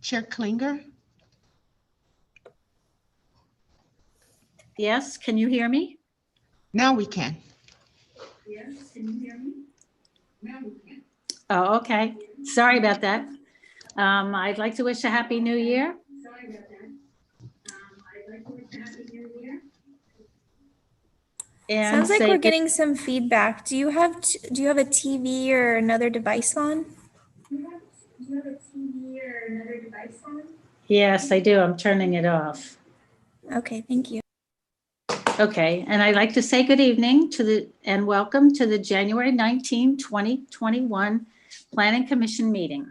Chair Klinger? Yes, can you hear me? Now we can. Yes, can you hear me? Now we can. Oh, okay. Sorry about that. I'd like to wish a happy new year. Sorry about that. I'd like to wish a happy new year. And Sounds like say we're good- getting some feedback. Do you have a TV or another device on? Yes, I do. I'm turning it off. Okay, thank you. Okay, and I'd like to say good evening and welcome to the January 19, 2021 Planning Commission meeting.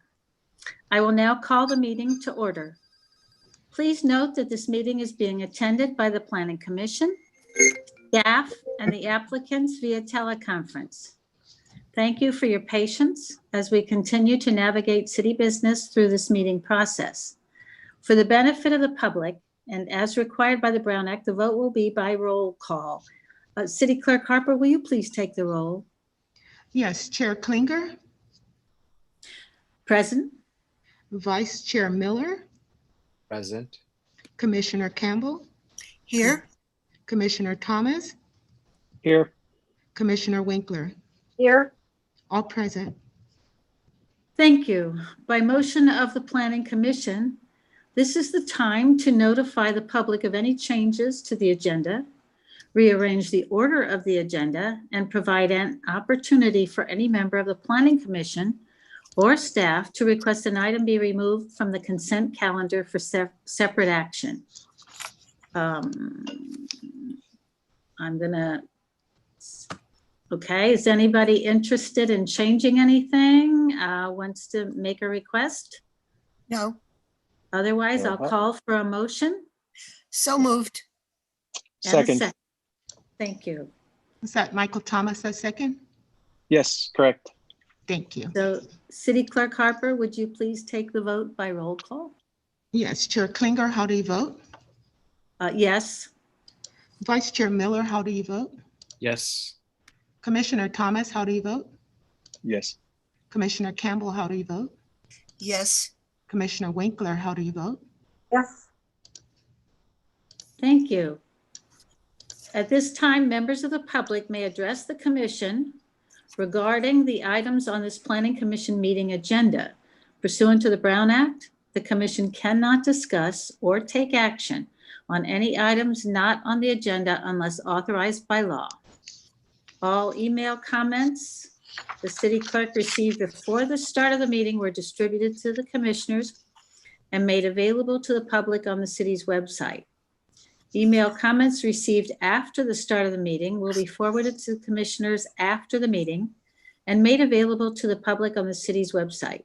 I will now call the meeting to order. Please note that this meeting is being attended by the Planning Commission, staff, and the applicants via teleconference. Thank you for your patience as we continue to navigate city business through this meeting process. For the benefit of the public, and as required by the Brown Act, the vote will be by roll call. City Clerk Harper, will you please take the roll? Yes, Chair Klinger, Present. Vice Chair Miller, Present. Commissioner Campbell, Here. Commissioner Thomas, Here. Commissioner Winkler, Here. all present. Thank you. By motion of the Planning Commission, this is the time to notify the public of any changes to the agenda, rearrange the order of the agenda, and provide an opportunity for any member of the Planning Commission or staff to request an item be removed from the consent calendar for separate action. Okay, is anybody interested in changing anything? Wants to make a request? No. Otherwise, I'll call for a motion. So moved. And a Second. Thank you. Is that Michael Thomas, a second? Yes, correct. Thank you. So City Clerk Harper, would you please take the vote by roll call? Yes, Chair Klinger, how do you vote? Yes. Vice Chair Miller, how do you vote? Yes. Commissioner Thomas, how do you vote? Yes. Commissioner Campbell, how do you vote? Yes. Commissioner Winkler, how do you vote? Yes. Thank you. At this time, members of the public may address the commission regarding the items on this Planning Commission meeting agenda. Pursuant to the Brown Act, the commission cannot discuss or take action on any items not on the agenda unless authorized by law. All email comments the city clerk received before the start of the meeting were distributed to the commissioners and made available to the public on the city's website. Email comments received after the start of the meeting will be forwarded to the commissioners after the meeting and made available to the public on the city's website.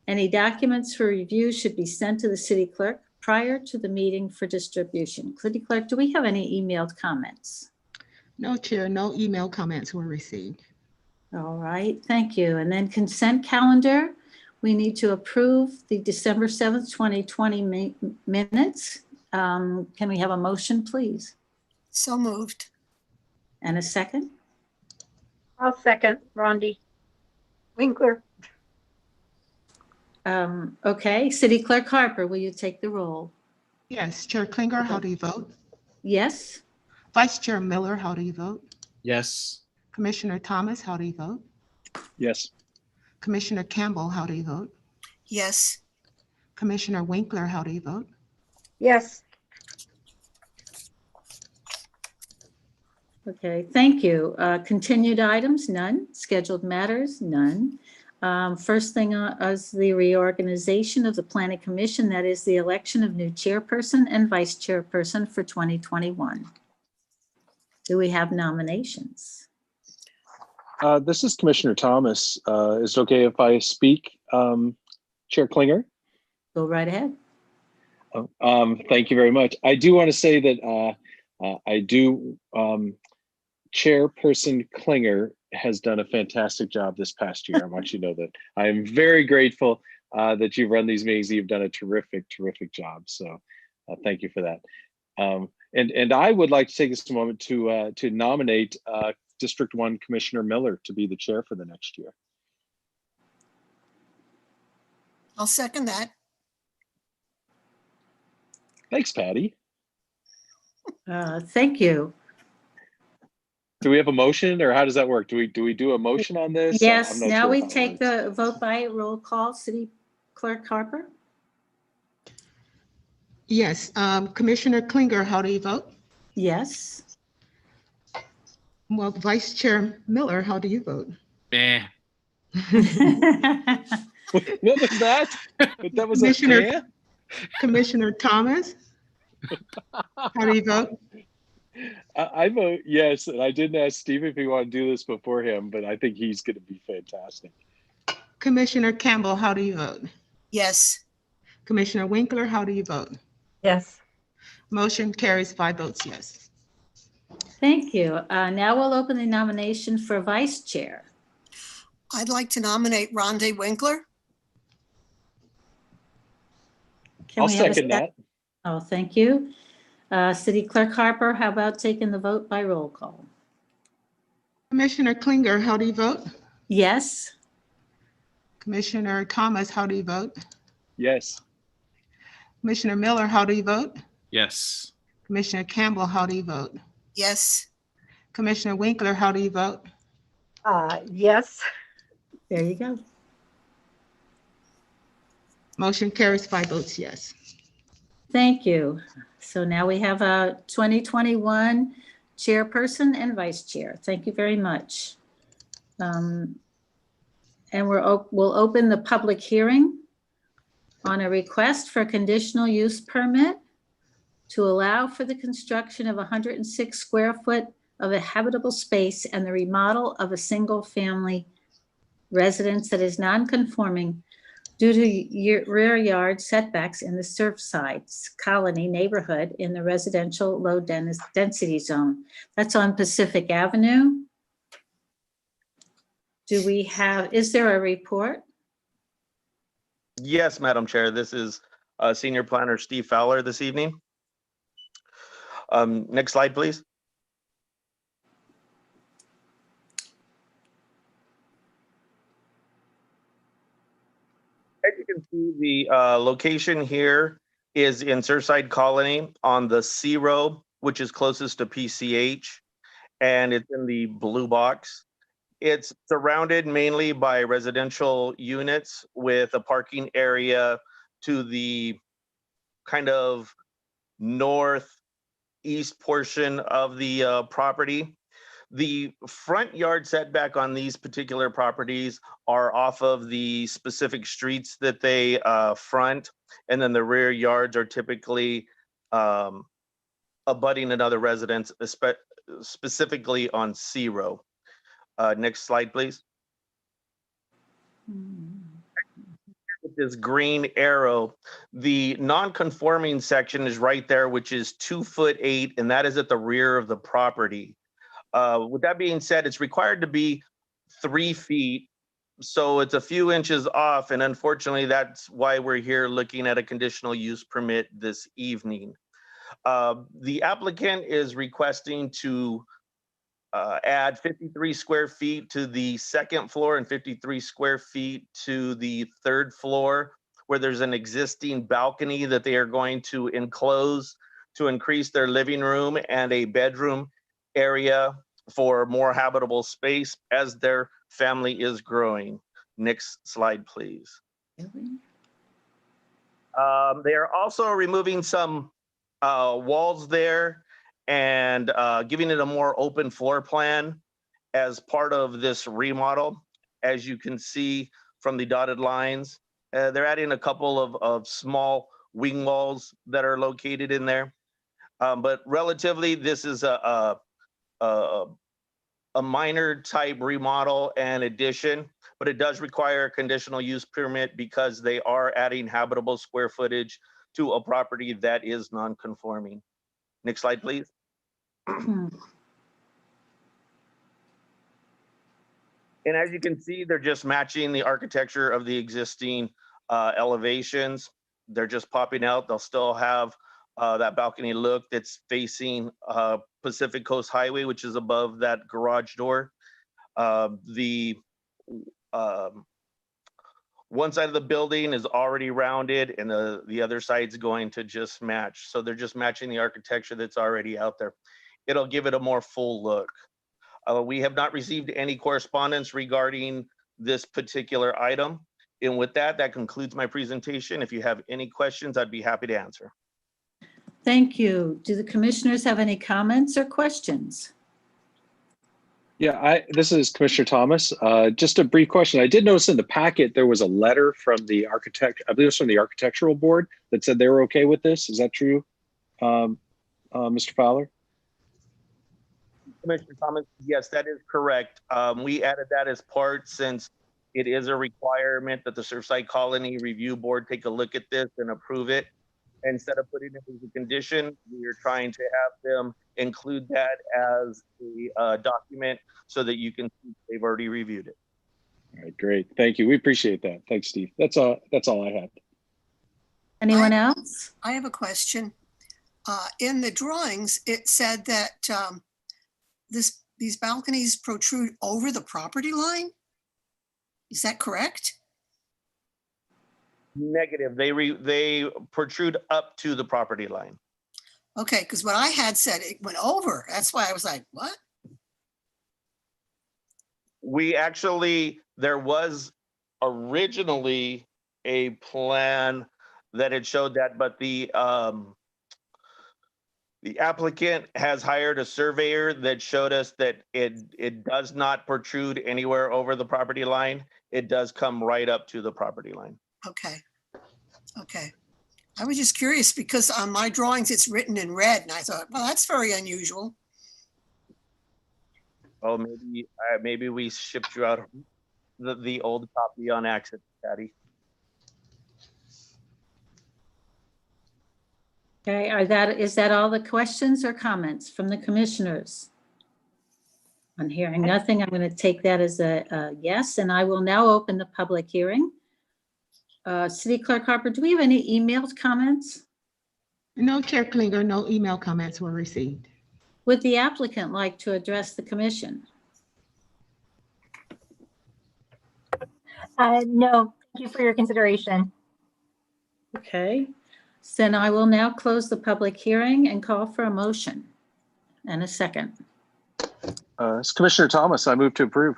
Any documents for review should be sent to the city clerk prior to the meeting for distribution. City Clerk, do we have any emailed comments? No, Chair, no email comments were received. All right, thank you. And then consent calendar, we need to approve the December 7th, 2020 minutes. Can we have a motion, please? So moved. And a second? I'll second, Rondi. Winkler. Okay, City Clerk Harper, will you take the roll? Yes, Chair Klinger, how do you vote? Yes? Vice Chair Miller, how do you vote? Yes. Commissioner Thomas, how do you vote? Yes. Commissioner Campbell, how do you vote? Yes. Commissioner Winkler, how do you vote? Yes. Okay, thank you. Continued items, none. Scheduled matters, none. First thing is the reorganization of the Planning Commission. That is the election of new chairperson and vice chairperson for 2021. Do we have nominations? This is Commissioner Thomas. Is it okay if I speak, Chair Klinger? Go right ahead. Thank you very much. I do want to say that Chairperson Klinger has done a fantastic job this past year. I want you to know that I am very grateful that you've run these meetings. You've done a terrific job. So thank you for that. And I would like to take this moment to nominate District 1 Commissioner Miller to be the chair for the next year. I'll second that. Thanks, Patty. Thank you. Do we have a motion, or how does that work? Do we do a motion on this? Yes, I'm not now sure we how it take works. the vote by roll call. City Clerk Harper? Yes. Commissioner Klinger, how do you vote? Yes. Well, Vice Chair Miller, how do you vote? Meh. What was that? That was Commissioner- a Commissioner Thomas, how do you vote? I vote yes, and I didn't ask Steve if he wanted to do this before him, but I think he's going to be fantastic. Commissioner Campbell, how do you vote? Yes. Commissioner Winkler, how do you vote? Yes. Motion carries 5 votes yes. Thank you. Now we'll open the nomination for Vice Chair. I'd like to nominate Rhonda Winkler. Can I'll we have a second that. Oh, thank you. City Clerk Harper, how about taking the vote by roll call? Commissioner Klinger, how do you vote? Yes. Commissioner Thomas, how do you vote? Yes. Commissioner Miller, how do you vote? Yes. Commissioner Campbell, how do you vote? Yes. Commissioner Winkler, how do you vote? Yes. There you go. Motion carries 5 votes yes. Thank you. So now we have a 2021 chairperson and vice chair. Thank you very much. And we'll open the public hearing on a request for a conditional use permit to allow for the construction of 106 square foot of a habitable space and the remodel of a single family residence that is non-conforming due to rear yard setbacks in the Surfside Colony neighborhood in the residential low density zone. That's on Pacific Avenue. Is there a report? Yes, Madam Chair. This is Senior Planner Steve Fowler this evening. Next slide, please. As you can see, the location here is in Surfside Colony on the C row, which is closest to PCH, and it's in the blue box. It's surrounded mainly by residential units with a parking area to the kind of northeast portion of the property. The front yard setback on these particular properties are off of the specific streets that they front, and then the rear yards are typically abutting another residence, specifically on C row. Next slide, please. With this green arrow, the non-conforming section is right there, which is 2'8", and that is at the rear of the property. With that being said, it's required to be 3 feet, so it's a few inches off, and unfortunately, that's why we're here looking at a conditional use permit this evening. The applicant is requesting to add 53 square feet to the second floor and 53 square feet to the third floor, where there's an existing balcony that they are going to enclose to increase their living room and a bedroom area for more habitable space as their family is growing. Next slide, please. They are also removing some walls there and giving it a more open floor plan as part of this remodel. As you can see from the dotted lines, they're adding a couple of small wing walls that are located in there. But relatively, this is a minor type remodel and addition, but it does require a conditional use permit because they are adding habitable square footage to a property that is non-conforming. Next slide, please. And as you can see, they're just matching the architecture of the existing elevations. They're just popping out. They'll still have that balcony look that's facing Pacific Coast Highway, which is above that garage door. The one side of the building is already rounded and the other side's going to just match. So they're just matching the architecture that's already out there. It'll give it a more full look. We have not received any correspondence regarding this particular item. And with that, that concludes my presentation. If you have any questions, I'd be happy to answer. Thank you. Do the commissioners have any comments or questions? Yeah, this is Commissioner Thomas. Just a brief question. I did notice in the packet there was a letter from the architect, I believe it was from the architectural board, that said they were okay with this. Is that true, Mr. Fowler? Commissioner Thomas, yes, that is correct. We added that as part since it is a requirement that the Surfside Colony Review Board take a look at this and approve it. Instead of putting it as a condition, we are trying to have them include that as a document so that you can see they've already reviewed it. All right, great. Thank you. We appreciate that. Thanks, Steve. That's all I had. Anyone else? I have a question. In the drawings, it said that these balconies protrude over the property line. Is that correct? Negative. They protrude up to the property line. Okay, because what I had said it went over. That's why I was like, what? We actually, there was originally a plan that it showed that, but the applicant has hired a surveyor that showed us that it does not protrude anywhere over the property line. It does come right up to the property line. Okay. Okay. I was just curious because on my drawings, it's written in red and I thought, well, that's very unusual. Oh, maybe we shipped you out the old copy on accident, Patty. Okay, is that all the questions or comments from the commissioners? I'm hearing nothing. I'm going to take that as a yes, and I will now open the public hearing. City Clerk Harper, do we have any emailed comments? No, Chair Klinger, no email comments were received. Would the applicant like to address the commission? No, thank you for your consideration. Okay, so then I will now close the public hearing and call for a motion and a second. It's Commissioner Thomas. I move to approve.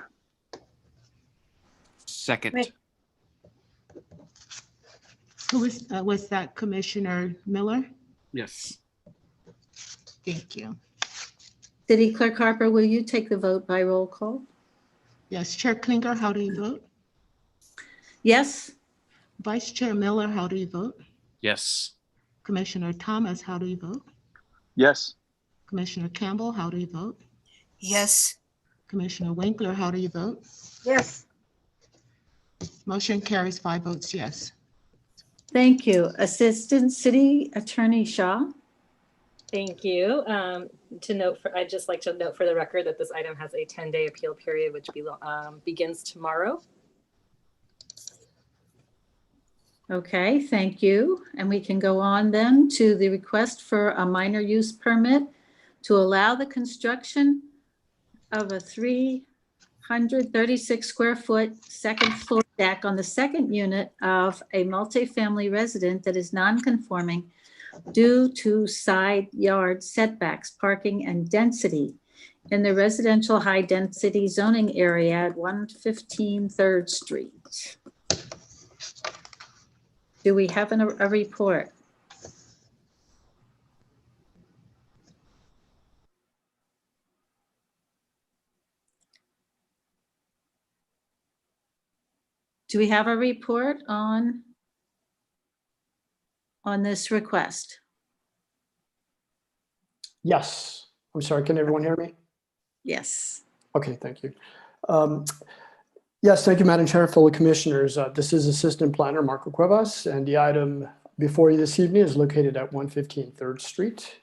Second. Wait. Who was that, Commissioner Miller? Yes. Thank you. City Clerk Harper, will you take the vote by roll call? Yes, Chair Klinger, how do you vote? Yes? Vice Chair Miller, how do you vote? Yes. Commissioner Thomas, how do you vote? Yes. Commissioner Campbell, how do you vote? Yes. Commissioner Winkler, how do you vote? Yes. Motion carries 5 votes yes. Thank you. Assistant City Attorney Shaw. Thank you. I'd just like to note for the record that this item has a 10-day appeal period, which begins tomorrow. Okay, thank you. And we can go on then to the request for a minor use permit to allow the construction of a 336 square foot second floor deck on the second unit of a multifamily resident that is non-conforming due to side yard setbacks, parking, and density in the residential high-density zoning area at 115 3rd Street. Do we have a report? Do we have a report on this request? Yes. I'm sorry, can everyone hear me? Yes. Okay, thank you. Yes, thank you, Madam Chair, fellow commissioners. This is Assistant Planner Marco Cuevas, and the item before you this evening is located at 115 3rd Street.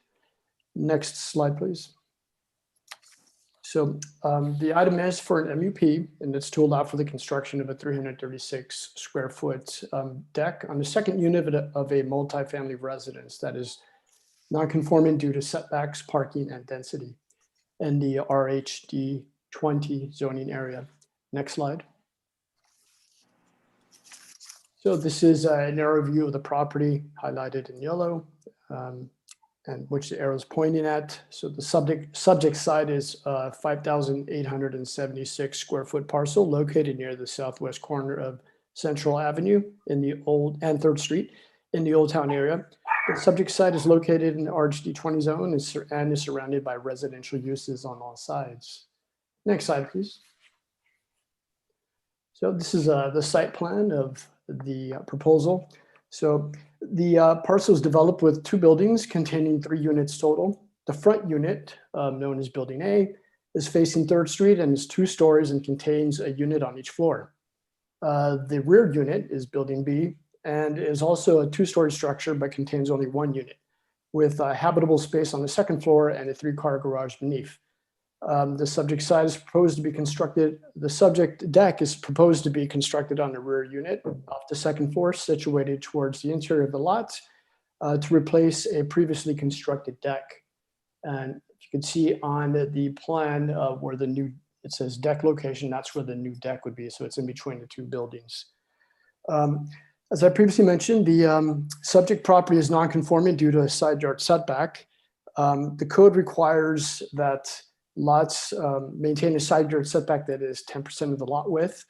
Next slide, please. So the item is for an MUP, and it's to allow for the construction of a 336 square foot deck on the second unit of a multifamily residence that is non-conforming due to setbacks, parking, and density in the RHD 20 zoning area. Next slide. So this is an aerial view of the property highlighted in yellow, and which the arrow is pointing at. So the subject site is 5,876 square foot parcel located near the southwest corner of Central Avenue in the Old and 3rd Street in the Old Town area. The subject site is located in the RHD 20 zone and is surrounded by residential uses on all sides. Next slide, please. So this is the site plan of the proposal. So the parcel is developed with 2 buildings containing 3 units total. The front unit, known as Building A, is facing 3rd Street and is 2 stories and contains a unit on each floor. The rear unit is Building B and is also a 2-story structure but contains only 1 unit with habitable space on the 2nd floor and a 3-car garage beneath. The subject site is proposed to be constructed. The subject deck is proposed to be constructed on the rear unit off the 2nd floor, situated towards the interior of the lot, to replace a previously constructed deck. And you can see on the plan where the new, it says deck location, that's where the new deck would be. So it's in between the 2 buildings. As I previously mentioned, the subject property is non-conforming due to a side yard setback. The code requires that lots maintain a side yard setback that is 10% of the lot width.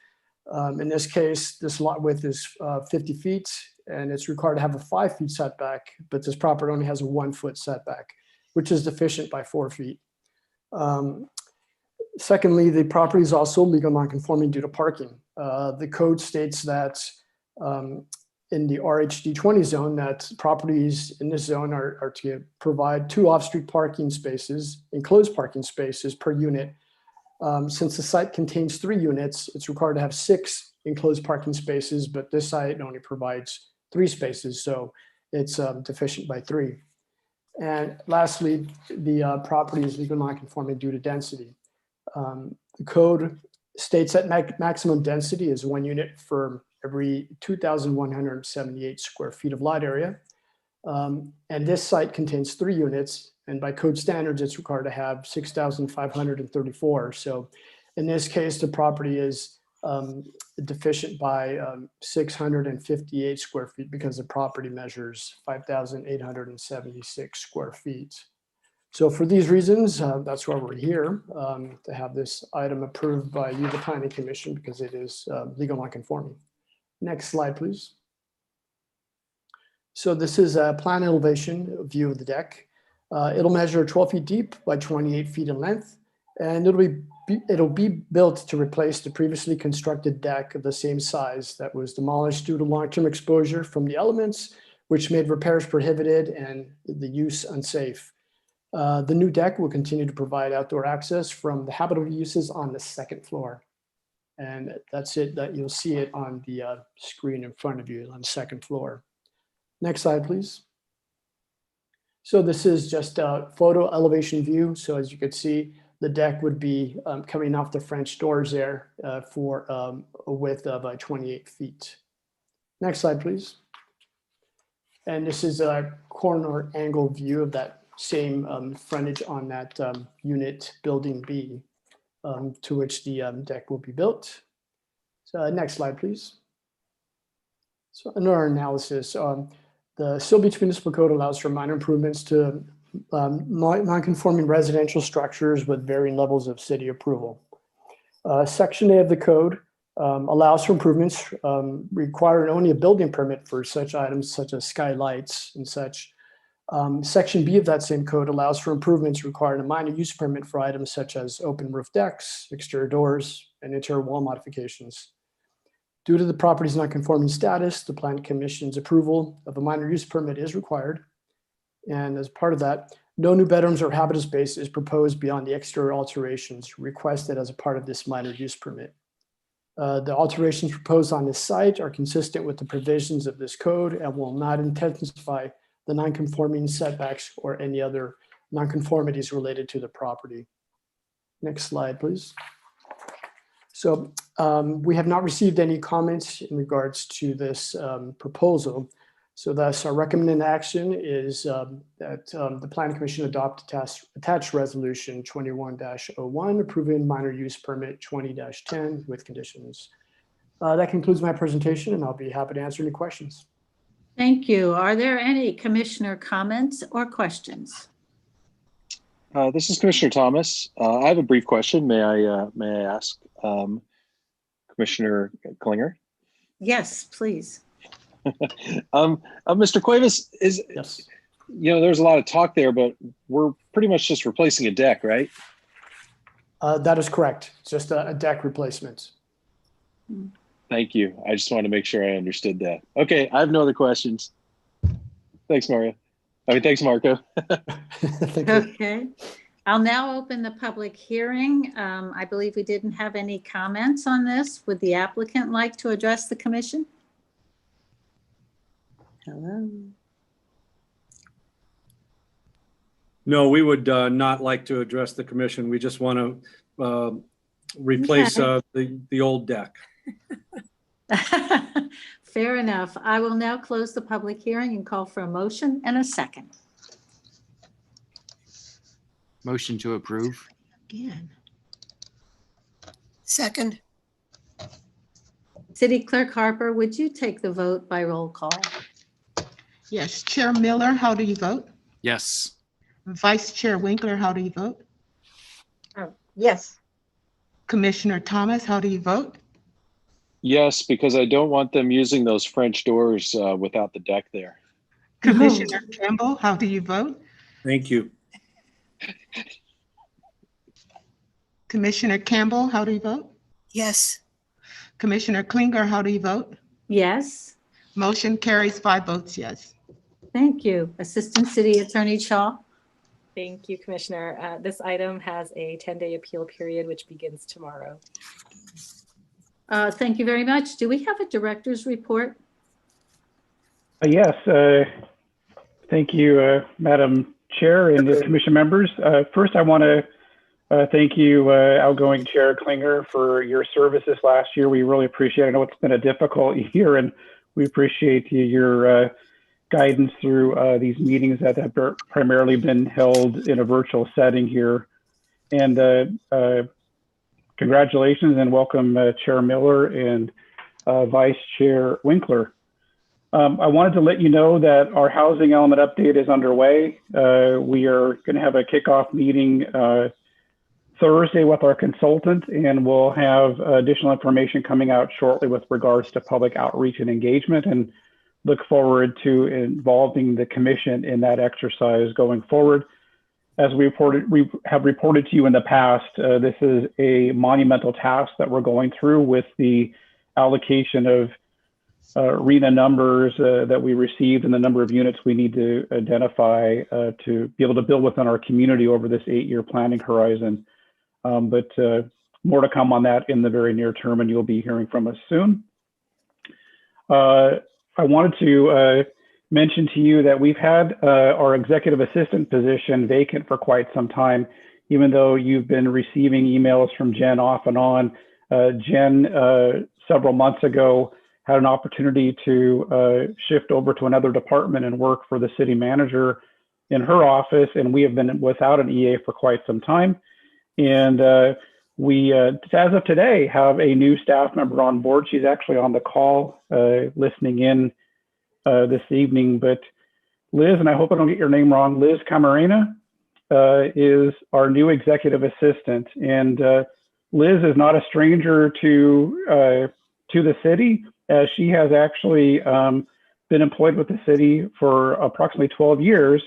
In this case, this lot width is 50 feet and it's required to have a 5 feet setback, but this property only has a 1 foot setback, which is deficient by 4 feet. Secondly, the property is also legal non-conforming due to parking. The code states that in the RHD 20 zone, that properties in this zone are to provide 2 off-street parking spaces, enclosed parking spaces per unit. Since the site contains 3 units, it's required to have 6 enclosed parking spaces, but this site only provides 3 spaces, so it's deficient by 3. And lastly, the property is legal non-conforming due to density. The code states that maximum density is 1 unit for every 2,178 square feet of lot area. And this site contains 3 units, and by code standards, it's required to have 6,534. So in this case, the property is deficient by 658 square feet because the property measures 5,876 square feet. So for these reasons, that's why we're here, to have this item approved by you, the Planning Commission, because it is legal non-conforming. Next slide, please. So this is a plan elevation view of the deck. It'll measure 12 feet deep by 28 feet in length, and it'll be built to replace the previously constructed deck of the same size that was demolished due to long-term exposure from the elements, which made repairs prohibited and the use unsafe. The new deck will continue to provide outdoor access from the habitable uses on the 2nd floor. And that's it, that you'll see it on the screen in front of you on the 2nd floor. Next slide, please. So this is just a photo elevation view. So as you can see, the deck would be coming off the French doors there for a width of 28 feet. Next slide, please. And this is a corner angle view of that same frontage on that unit Building B. To which the deck will be built. So next slide, please. So in our analysis, the Seal Beach Municipal Code allows for minor improvements to non-conforming residential structures with varying levels of city approval. Section A of the code allows for improvements requiring only a building permit for such items such as skylights and such. Section B of that same code allows for improvements requiring a minor use permit for items such as open roof decks, exterior doors, and interior wall modifications. Due to the property's non-conforming status, the Planning Commission's approval of a minor use permit is required. And as part of that, no new bedrooms or habitable space is proposed beyond the exterior alterations requested as a part of this minor use permit. The alterations proposed on this site are consistent with the provisions of this code and will not intensify the non-conforming setbacks or any other non-conformities related to the property. Next slide, please. So we have not received any comments in regards to this proposal. So thus our recommended action is that the Planning Commission adopt attached resolution 21-01 approving minor use permit 20-10 with conditions. That concludes my presentation and I'll be happy to answer any questions. Thank you. Are there any commissioner comments or questions? This is Commissioner Thomas. I have a brief question. May I ask Commissioner Klinger? Yes, please. Mr. Cuevas, Yes. There's a lot of talk there, but we're pretty much just replacing a deck, right? That is correct. Just a deck replacement. Thank you. I just wanted to make sure I understood that. Okay, I have no other questions. Thanks, Mario. Thanks, Marco. Thank you. Okay. I'll now open the public hearing. I believe we didn't have any comments on this. Would the applicant like to address the commission? Hello. No, we would not like to address the commission. We just want to replace the old deck. Fair enough. I will now close the public hearing and call for a motion and a second. Motion to approve. Again. Second, City Clerk Harper, would you take the vote by roll call? Yes. Chair Miller, how do you vote? Yes. Vice Chair Winkler, how do you vote? Yes. Commissioner Thomas, how do you vote? Yes, because I don't want them using those French doors without the deck there. Commissioner Campbell, how do you vote? Thank you. Commissioner Campbell, how do you vote? yes. Commissioner Klinger, how do you vote? Yes. Motion carries 5 votes yes. Thank you. Assistant City Attorney Shaw. Thank you, Commissioner. This item has a 10-day appeal period, which begins tomorrow. Thank you very much. Do we have a director's report? Yes. Thank you, Madam Chair and the commission members. First, I want to thank you, outgoing Chair Klinger, for your service this last year. We really appreciate it. I know it's been a difficult year, and we appreciate your guidance through these meetings that have primarily been held in a virtual setting here. And congratulations and welcome, Chair Miller and Vice Chair Winkler. I wanted to let you know that our housing element update is underway. We are going to have a kickoff meeting Thursday with our consultant, and we'll have additional information coming out shortly with regards to public outreach and engagement, and look forward to involving the commission in that exercise going forward. As we have reported to you in the past, this is a monumental task that we're going through with the allocation of RHNA numbers that we received and the number of units we need to identify to be able to build within our community over this 8-year planning horizon. But more to come on that in the very near term, and you'll be hearing from us soon. I wanted to mention to you that we've had our executive assistant position vacant for quite some time, even though you've been receiving emails from Jen off and on. Jen, several months ago, had an opportunity to shift over to another department and work for the city manager in her office, and we have been without an EA for quite some time. And we, as of today, have a new staff member on board. She's actually on the call listening in this evening. But Liz, and I hope I don't get your name wrong, Liz Camarena is our new executive assistant. And Liz is not a stranger to the city, as she has actually been employed with the city for approximately 12 years.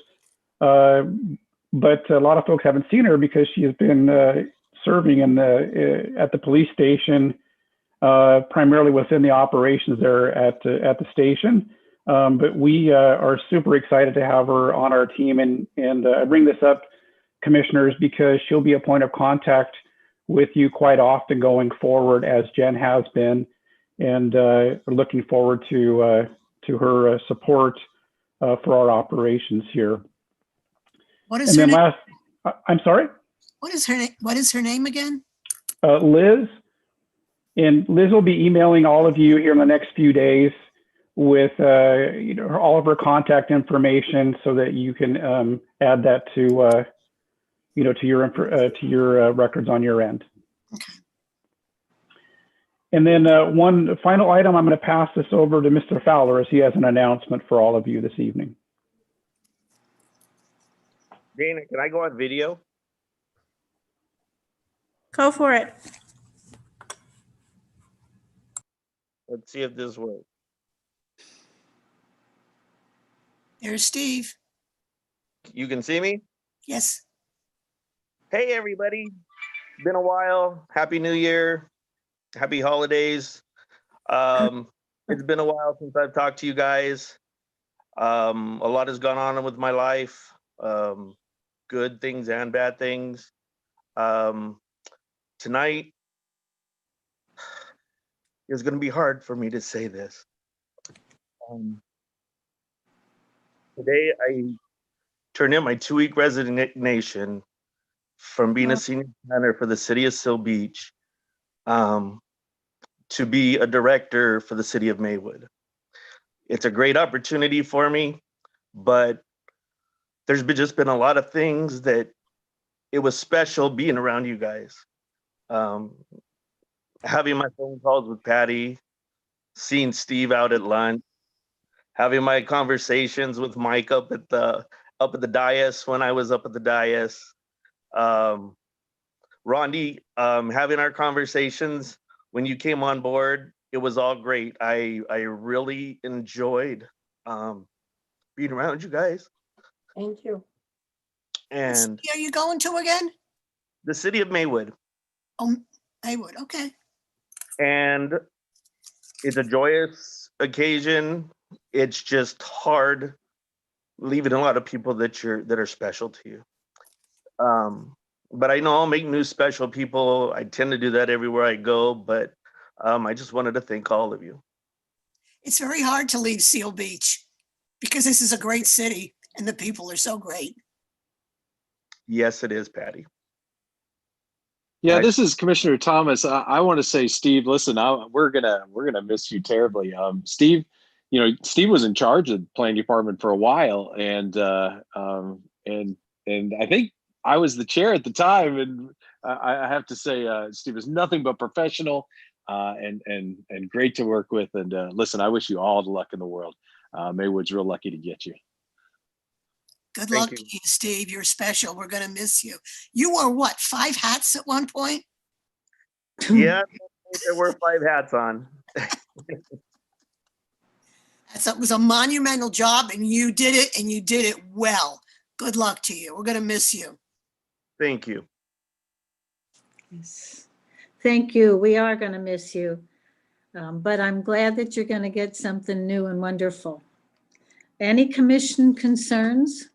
But a lot of folks haven't seen her because she has been serving in at the police station, primarily within the operations there at the station. But we are super excited to have her on our team, and I bring this up, commissioners, because she'll be a point of contact with you quite often going forward, as Jen has been, and looking forward to her support for our operations here. What is her name? I'm sorry? What is her name? What is her name again? Liz. And Liz will be emailing all of you here in the next few days with all of her contact information so that you can add that to your records on your end. Okay. And then one final item, I'm going to pass this over to Mr. Fowler as he has an announcement for all of you this evening. Dana, can I go on video? Go for it. Let's see if this works. There's Steve. You can see me? Yes. Hey, everybody. Been a while. Happy New Year. Happy holidays. It's been a while since I've talked to you guys. A lot has gone on with my life. Good things and bad things. Tonight, it's going to be hard for me to say this. Today, I turned in my 2-week resignation from being a senior planner for the city of Seal Beach to be a director for the city of Maywood. It's a great opportunity for me, but there's just been a lot of things that it was special being around you guys. Having my phone calls with Patty, seeing Steve out at lunch, having my conversations with Mike up at the dais when I was up at the dais. Rondi, having our conversations when you came on board, it was all great. I really enjoyed being around you guys. Thank you. And Are you going to again? the city of Maywood. Oh, Maywood. Okay. And it's a joyous occasion. It's just hard leaving a lot of people that are special to you. But I know I'll make new special people. I tend to do that everywhere I go, but I just wanted to thank all of you. It's very hard to leave Seal Beach because this is a great city and the people are so great. Yes, it is, Patty. Yeah, Right. this is Commissioner Thomas. I want to say, Steve, listen, we're gonna miss you terribly. Steve, Steve was in charge of the planning department for a while, and I think I was the chair at the time, and I have to say, Steve is nothing but professional and great to work with. And listen, I wish you all the luck in the world. Maywood's real lucky to get you. Good Thank luck you. to you, Steve. You're special. We're going to miss you. You wore what, 5 hats at one point? Yeah, there were 5 hats on. It was a monumental job and you did it and you did it well. Good luck to you. We're going to miss you. Thank you. Yes. Thank you. We are going to miss you. But I'm glad that you're going to get something new and wonderful. Any commission concerns?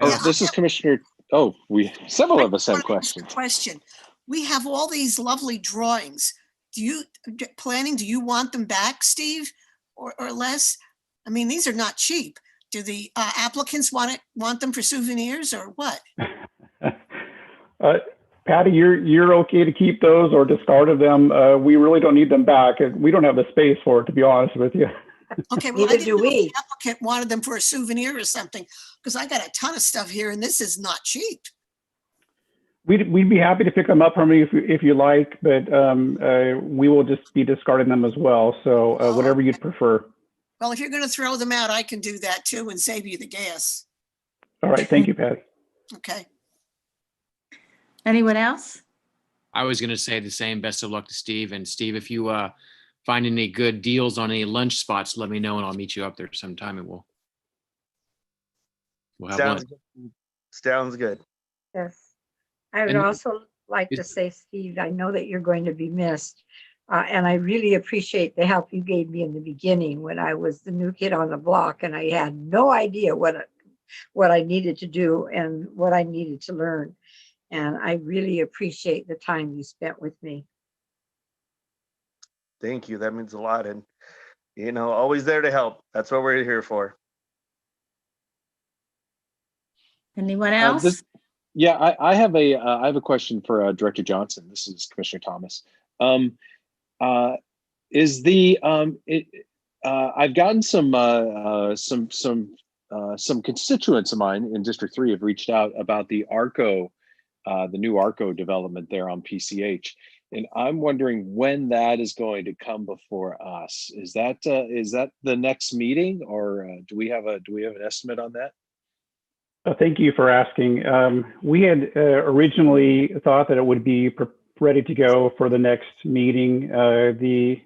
Oh, this is Commissioner. Oh, several of us have questions. Question. We have all these lovely drawings. Do you want them back, Steve, or less? I mean, these are not cheap. Do the applicants want them for souvenirs or what? Patty, you're okay to keep those or discard of them. We really don't need them back. We don't have the space for it, to be honest with you. Okay, well, I Neither didn't do know if we. the applicant wanted them for a souvenir or something, because I got a ton of stuff here and this is not cheap. We'd be happy to pick them up from you if you like, but we will just be discarding them as well. So whatever you'd prefer. Well, if you're going to throw them out, I can do that too and save you the gas. All right. Thank you, Patty. Okay. Anyone else? I was going to say the same. Best of luck to Steve. And Steve, if you find any good deals on any lunch spots, let me know and I'll meet you up there sometime and we'll have Sounds lunch. good. Sounds good. Yes. I would And- also like to say, Steve, I know that you're going to be missed. And I really appreciate the help you gave me in the beginning when I was the new kid on the block and I had no idea what I needed to do and what I needed to learn. And I really appreciate the time you spent with me. Thank you. That means a lot. And, always there to help. That's what we're here for. Anyone else? Yeah, I have a question for Director Johnson. This is Commissioner Thomas. I've gotten some constituents of mine in District 3 have reached out about the ARCO, the new ARCO development there on PCH. And I'm wondering when that is going to come before us. Is that the next meeting, or do we have an estimate on that? Thank you for asking. We had originally thought that it would be ready to go for the next meeting. The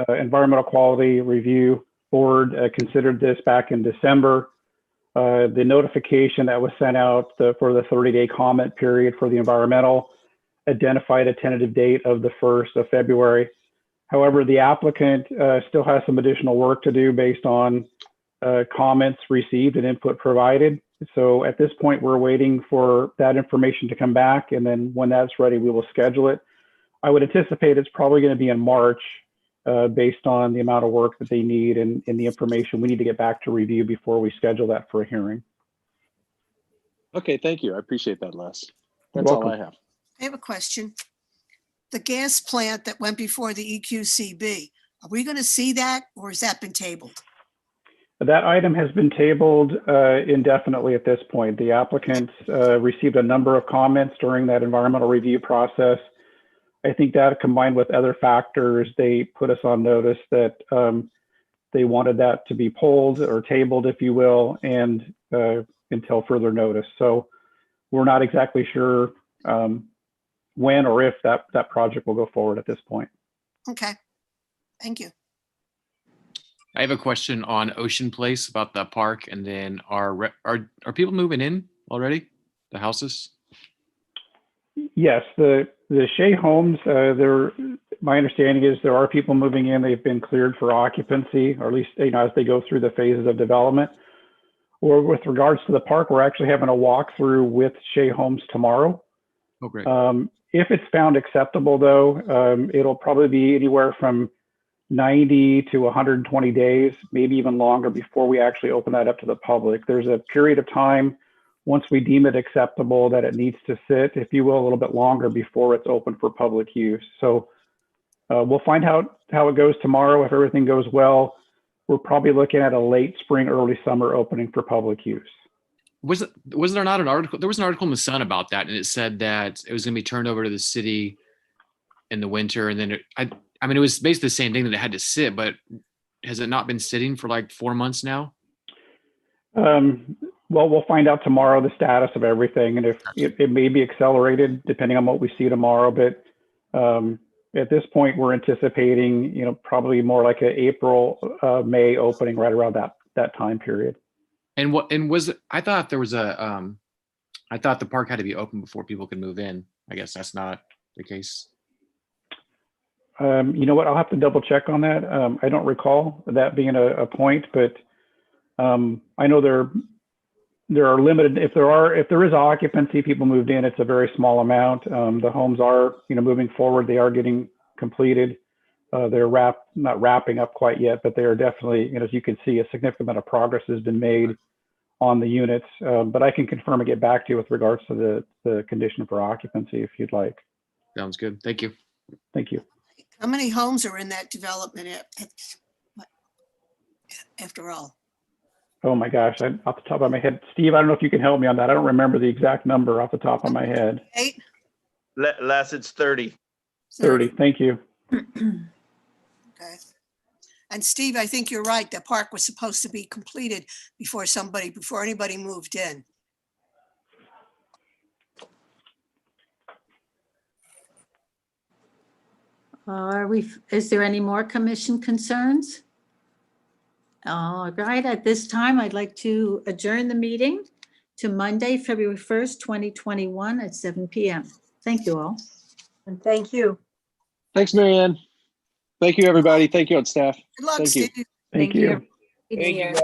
Environmental Quality Review Board considered this back in December. The notification that was sent out for the 30-day comment period for the environmental identified a tentative date of the 1st of February. However, the applicant still has some additional work to do based on comments received and input provided. So at this point, we're waiting for that information to come back, and then when that's ready, we will schedule it. I would anticipate it's probably going to be in March based on the amount of work that they need and the information we need to get back to review before we schedule that for a hearing. Okay, thank you. I appreciate that, Les. You're That's all welcome. I have. I have a question. The gas plant that went before the EQCB, are we going to see that, or has that been tabled? That item has been tabled indefinitely at this point. The applicant received a number of comments during that environmental review process. I think that combined with other factors, they put us on notice that they wanted that to be pulled or tabled, if you will, and until further notice. So we're not exactly sure when or if that project will go forward at this point. Okay, thank you. I have a question on Ocean Place about the park, and then are people moving in already? The houses? Yes, the Shea homes, my understanding is there are people moving in. They've been cleared for occupancy, or at least as they go through the phases of development. Or with regards to the park, we're actually having a walkthrough with Shea Homes tomorrow. Oh, great. If it's found acceptable, though, it'll probably be anywhere from 90 to 120 days, maybe even longer, before we actually open that up to the public. There's a period of time once we deem it acceptable that it needs to sit, if you will, a little bit longer before it's open for public use. So we'll find out how it goes tomorrow. If everything goes well, we're probably looking at a late spring, early summer opening for public use. Was there not an article? There was an article in the Sun about that, and it said that it was going to be turned over to the city in the winter, and then I mean, it was basically the same thing, that it had to sit, but has it not been sitting for like 4 months now? Well, we'll find out tomorrow the status of everything, and if it may be accelerated depending on what we see tomorrow. But at this point, we're anticipating, probably more like an April, May opening, right around that time period. And I thought there was I thought the park had to be open before people could move in. I guess that's not the case. You know what? I'll have to double check on that. I don't recall that being a point, but I know there are limited. If there is occupancy, people moved in, it's a very small amount. The homes are, moving forward. They are getting completed. They're not wrapping up quite yet, but they are definitely, as you can see, a significant amount of progress has been made on the units. But I can confirm and get back to you with regards to the condition for occupancy if you'd like. Sounds good. Thank you. Thank you. How many homes are in that development after all? Oh my gosh, off the top of my head. Steve, I don't know if you can help me on that. I don't remember the exact number off the top of my head. 8? Les, it's 30. 30, thank you. Okay. And Steve, I think you're right. The park was supposed to be completed before anybody moved in. Is there any more commission concerns? All right, at this time, I'd like to adjourn the meeting to Monday, February 1st, 2021 at 7 p.m. Thank you all. And thank you. Thanks, Marianne. Thank you, everybody. Thank you on staff. Good luck, Thank you. Steve. Thank you. Good to hear.